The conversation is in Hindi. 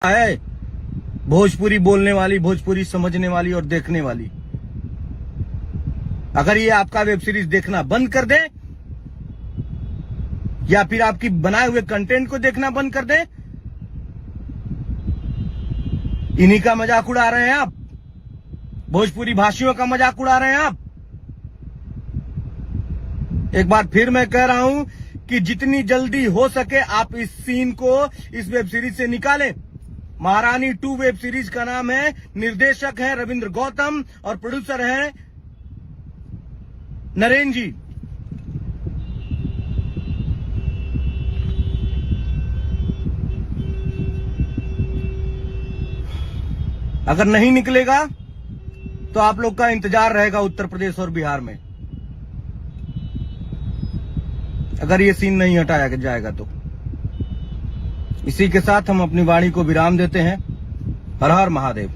है भोजपुरी बोलने वाली, भोजपुरी समझने वाली और देखने वाली। अगर ये आपका वेब सीरीज देखना बंद कर दे या फिर आपकी बनाए हुए कंटेंट को देखना बंद कर दे, इन्हीं का मजाक उड़ा रहे हैं आप, भोजपुरी भाषियों का मजाक उड़ा रहे हैं आप। एक बार फिर मैं कह रहा हूं कि जितनी जल्दी हो सके आप इस सीन को इस वेब सीरीज से निकालें। महारानी 2 वेब सीरीज का नाम है, निर्देशक है रविंद्र गौतम और प्रोड्यूसर है नरेन जी। अगर नहीं निकलेगा तो आप लोग का इंतजार रहेगा उत्तर प्रदेश और बिहार में, अगर ये सीन नहीं हटाया जाएगा तो। इसी के साथ हम अपनी वाणी को विराम देते हैं। हर हर महादेव।